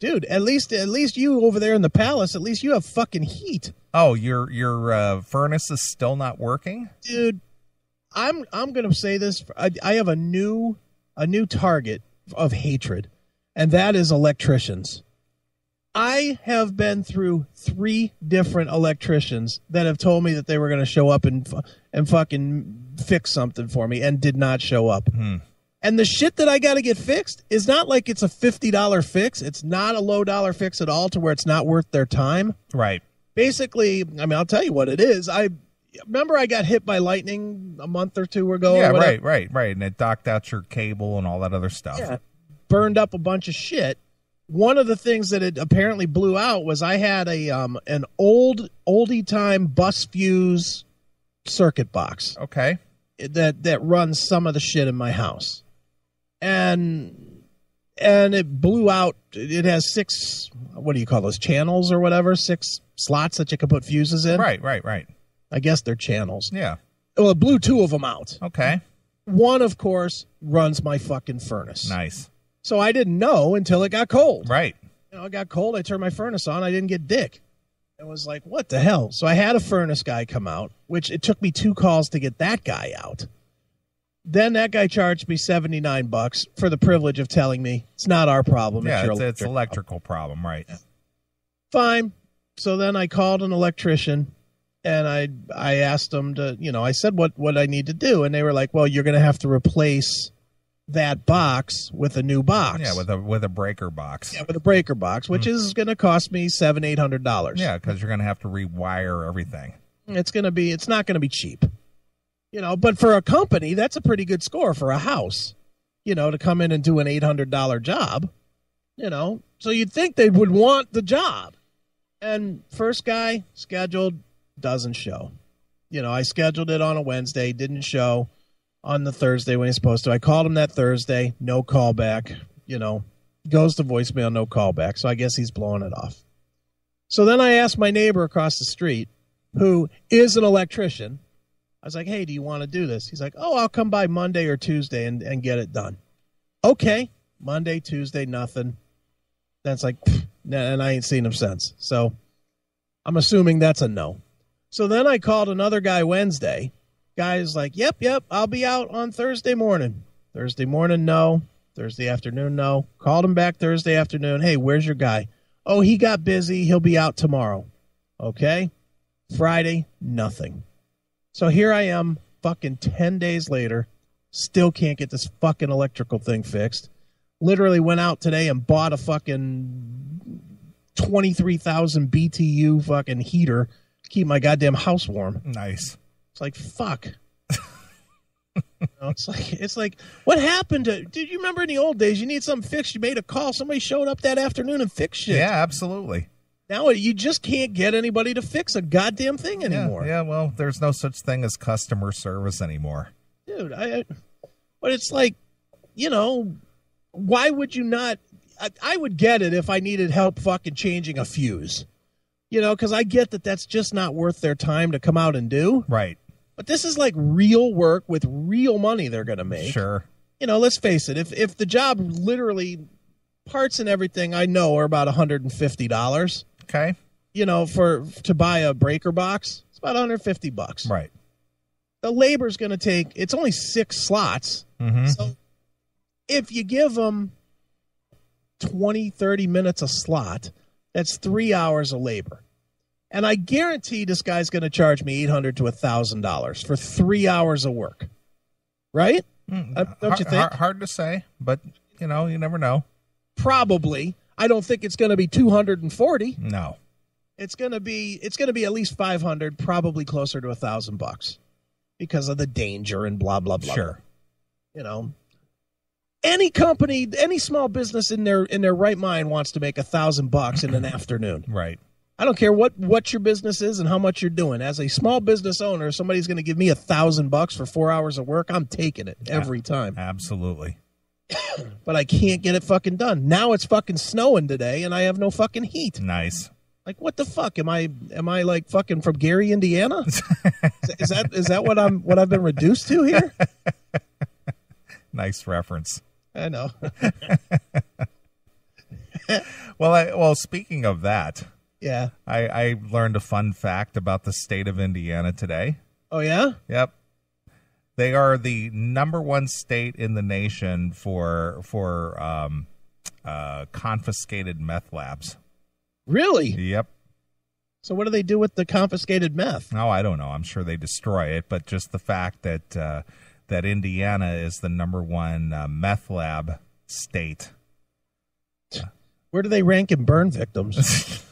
Dude, at least you over there in the palace, at least you have fucking heat. Oh, your furnace is still not working? Dude, I'm going to say this. I have a new target of hatred, and that is electricians. I have been through 3 different electricians that have told me that they were going to show up and fucking fix something for me and did not show up. And the shit that I got to get fixed is not like it's a $50 fix. It's not a low dollar fix at all to where it's not worth their time. Right. Basically, I mean, I'll tell you what it is. I remember I got hit by lightning a month or 2 ago. Yeah, right. And it knocked out your cable and all that other stuff. Yeah, burned up a bunch of shit. One of the things that it apparently blew out was I had an oldie time bus fuse circuit box. Okay. That runs some of the shit in my house. And it blew out. It has 6, what do you call those, channels or whatever? 6 slots that you can put fuses in. Right. I guess they're channels. Yeah. Well, it blew 2 of them out. Okay. One, of course, runs my fucking furnace. Nice. So I didn't know until it got cold. Right. It got cold. I turned my furnace on. I didn't get dick. It was like, what the hell? So I had a furnace guy come out, which it took me 2 calls to get that guy out. Then that guy charged me $79 for the privilege of telling me it's not our problem. Yeah, it's an electrical problem, right? Yeah. Fine. So then I called an electrician, and I asked them to, I said what I need to do, and they were like, well, you're going to have to replace that box with a new box. Yeah, with a breaker box. Yeah, with a breaker box, which is going to cost me $700-800. Yeah, because you're going to have to rewire everything. It's not going to be cheap. But for a company, that's a pretty good score for a house, to come in and do an $800 job, so you'd think they would want the job. And first guy scheduled, doesn't show. I scheduled it on a Wednesday, didn't show on the Thursday when he's supposed to. I called him that Thursday, no callback, goes to voicemail, no callback. So I guess he's blowing it off. So then I asked my neighbor across the street, who is an electrician. I was like, hey, do you want to do this? He's like, oh, I'll come by Monday or Tuesday and get it done. Okay. Monday, Tuesday, nothing. That's like, and I ain't seen him since. So I'm assuming that's a no. So then I called another guy Wednesday. Guy's like, yep, I'll be out on Thursday morning. Thursday morning, no. Thursday afternoon, no. Called him back Thursday afternoon. Hey, where's your guy? Oh, he got busy. He'll be out tomorrow. Okay. Friday, nothing. So here I am, fucking 10 days later, still can't get this fucking electrical thing fixed. Literally went out today and bought a fucking 23,000 BTU fucking heater to keep my goddamn house warm. Nice. It's like, fuck. It's like, what happened to? Did you remember in the old days? You need something fixed. You made a call. Somebody showed up that afternoon and fixed shit. Yeah, absolutely. Now you just can't get anybody to fix a goddamn thing anymore. Yeah. Well, there's no such thing as customer service anymore, dude. But it's like, why would you not? I would get it if I needed help fucking changing a fuse, because I get that that's just not worth their time to come out and do. Right. But this is like real work with real money they're going to make. Sure. Let's face it. If the job literally parts and everything I know are about $150. Okay. To buy a breaker box, it's about $150. Right. The labor's going to take, it's only 6 slots. Mm-hmm. So if you give them 20, 30 minutes a slot, that's 3 hours of labor. And I guarantee this guy's going to charge me $800 to $1,000 for 3 hours of work. Right? Don't you think? Hard to say, but, you never know. Probably. I don't think it's going to be 240. No. It's going to be at least 500, probably closer to $1,000 because of the danger and blah blah blah. Sure. Any company, any small business in their right mind wants to make $1,000 in an afternoon. Right. I don't care what your business is and how much you're doing. As a small business owner, if somebody's going to give me $1,000 for 4 hours of work, I'm taking it every time. Absolutely. But I can't get it fucking done. Now it's fucking snowing today, and I have no fucking heat. Nice. Like, what the fuck? Am I like fucking from Gary, Indiana? Is that what I've been reduced to here? Nice reference. I know. Well, speaking of that, Yeah. I learned a fun fact about the state of Indiana today. Oh, yeah? Yep. They are the #1 state in the nation for confiscated meth labs. Really? Yep. So what do they do with the confiscated meth? Oh, I don't know. I'm sure they destroy it, but just the fact that that Indiana is the #1 meth lab state. Where do they rank in burn victims?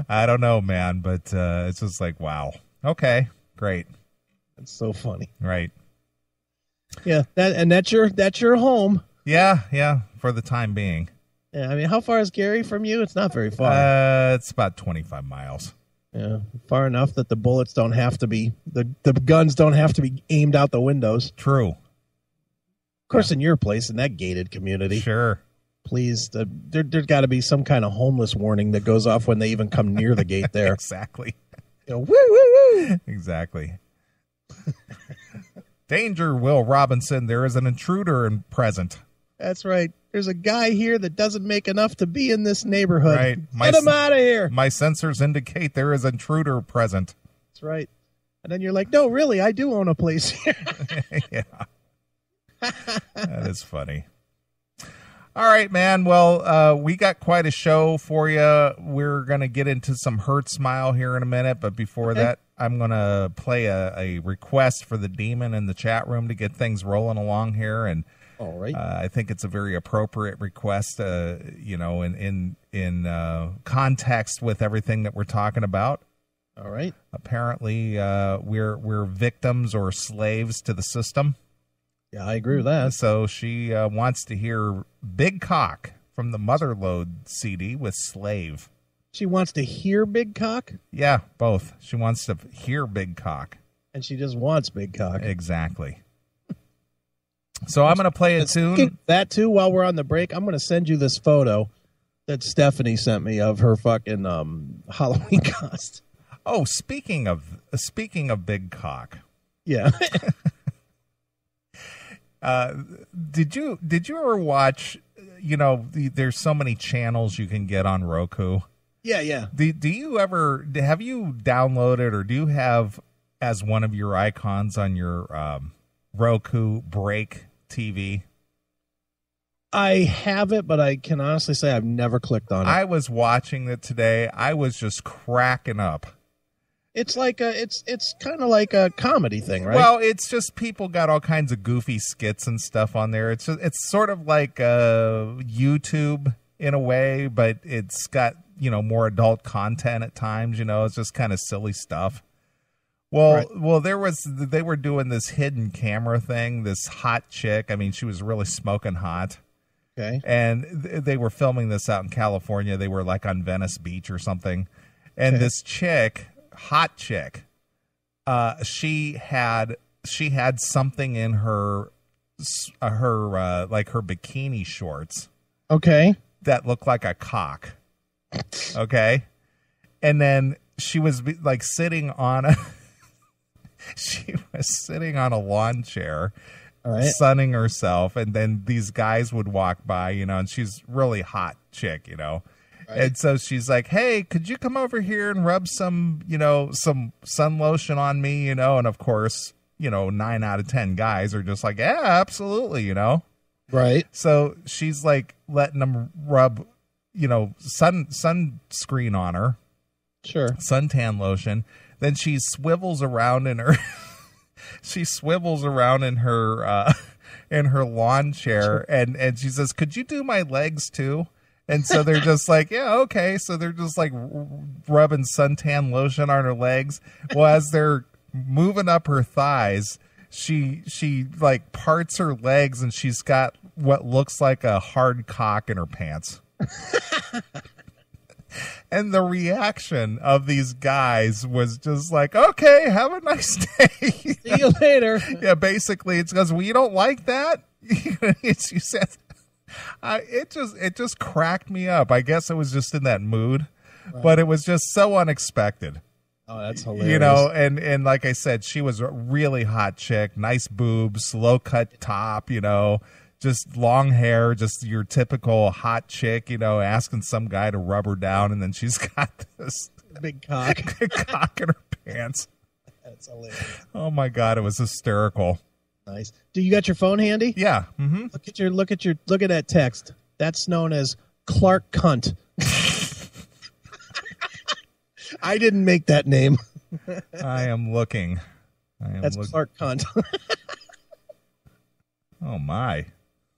I don't know, man, but it's just like, wow. Okay, great. That's so funny. Right. Yeah, that's your home. Yeah, for the time being. Yeah, I mean, how far is Gary from you? It's not very far. It's about 25 miles. Yeah, far enough that the bullets don't have to be the guns don't have to be aimed out the windows. True. Of course, in your place, in that gated community, Sure. please, there's got to be some kind of homeless warning that goes off when they even come near the gate there. Exactly. You know, woo, woo, woo. Exactly. Danger, Will Robinson. There is an intruder present. That's right. There's a guy here that doesn't make enough to be in this neighborhood. Right. Get him out of here. My sensors indicate there is an intruder present. That's right. And then you're like, no, really, I do own a place here. Yeah. That is funny. All right, man. Well, we got quite a show for you. We're going to get into some Hurt Smile here in a minute. But before that, I'm going to play a request for the demon in the chat room to get things rolling along here. And all right. I think it's a very appropriate request, in context with everything that we're talking about. All right. Apparently, we're victims or slaves to the system. Yeah, I agree with that. So she wants to hear Big Cock from the Motherlode CD with Slave. She wants to hear Big Cock? Yeah, both. She wants to hear Big Cock. And she just wants Big Cock. Exactly. So I'm going to play a tune. That, too, while we're on the break, I'm going to send you this photo that Stephanie sent me of her fucking Halloween costume. Oh, speaking of Big Cock. Yeah. Did you ever watch, there's so many channels you can get on Roku. Yeah. Have you downloaded or do you have as one of your icons on your Roku Break TV? I have it, but I can honestly say I've never clicked on it. I was watching it today. I was just cracking up. It's like it's kind of like a comedy thing, right? Well, it's just people got all kinds of goofy skits and stuff on there. It's sort of like YouTube in a way, but it's got, more adult content at times, it's just kind of silly stuff. Well, right. They were doing this hidden camera thing, this hot chick. I mean, she was really smoking hot. Okay. And they were filming this out in California. They were like on Venice Beach or something. And this chick, hot chick, she had something in her bikini shorts. Okay. That looked like a cock. Okay. And then she was like sitting on a lawn chair, all right, sunning herself, and then these guys would walk by, and she's really hot chick, Right. And so she's like, "Hey, could you come over here and rub some sun lotion on me?" And of course, 9 out of 10 guys are just like, "Yeah, absolutely," Right. So she's like letting them rub, sunscreen on her. Sure. Suntan lotion. Then she swivels around in her in her lawn chair, and she says, "Could you do my legs too?" And so they're just like, "Yeah, okay." So they're just like rubbing suntan lotion on her legs. Well, as they're moving up her thighs, she like parts her legs, and she's got what looks like a hard cock in her pants. And the reaction of these guys was just like, "Okay, have a nice day." See you later. Yeah, basically, it's because, "Well, you don't like that?" She said, it just cracked me up. I guess it was just in that mood, right. But it was just so unexpected. Oh, that's hilarious. And like I said, she was a really hot chick, nice boobs, low cut top, just long hair, just your typical hot chick, asking some guy to rub her down, and then she's got this big cock. big cock in her pants. That's hilarious. Oh my God, it was hysterical. Nice. Do you got your phone handy? Yeah. Mm-hmm. Look at that text. That's known as Clark Cunt. I didn't make that name. I am looking. That's Clark Cunt. Oh my.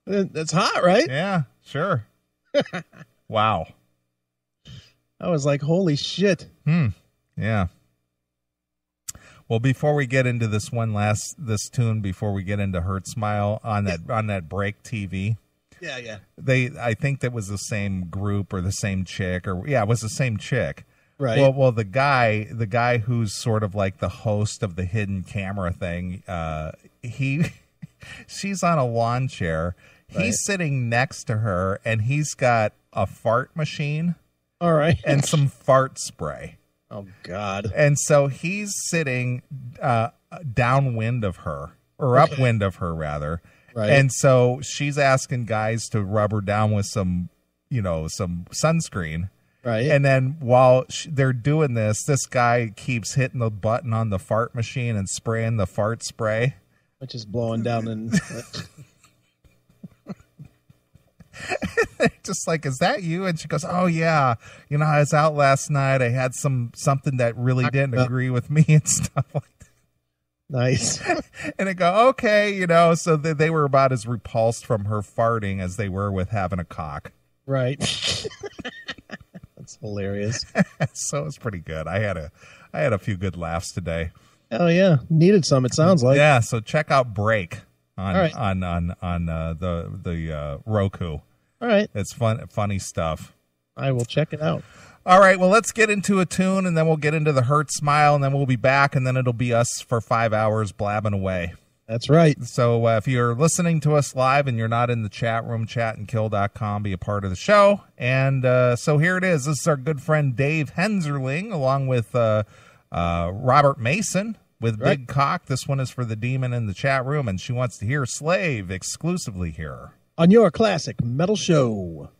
That's hot, right? Yeah, sure. Wow. I was like, holy shit. Yeah. Well, before we get into this tune, before we get into Hurt Smile on that break TV. Yeah. I think that was the same group or the same chick it was the same chick. Right. Well, the guy who's sort of like the host of the hidden camera thing, she's on a lawn chair. Right. He's sitting next to her, and he's got a fart machine. All right. And some fart spray. Oh, God. And so he's sitting downwind of her, or upwind of her, rather. Right. And so she's asking guys to rub her down with some sunscreen. Right. And then while they're doing this guy keeps hitting the button on the fart machine and spraying the fart spray. Which is blowing down and just like, is that you? And she goes, oh yeah, I was out last night. I had something that really didn't agree with me and stuff like that. Nice. And I go, okay, so they were about as repulsed from her farting as they were with having a cock. Right. That's hilarious. So it's pretty good. I had a few good laughs today. Oh yeah, needed some. It sounds like. Yeah. So check out Break on right. on the Roku. All right. It's funny stuff. I will check it out. All right. Well, let's get into a tune, and then we'll get into the Hurt Smile, and then we'll be back, and then it'll be us for 5 hours blabbing away. That's right. So if you're listening to us live and you're not in the chat room, chatandkill.com, be a part of the show. And so here it is. This is our good friend Dave Henserling, along with Robert Mason with right. Big Cock. This one is for the demon in the chat room, and she wants to hear Slave exclusively here on your classic metal show.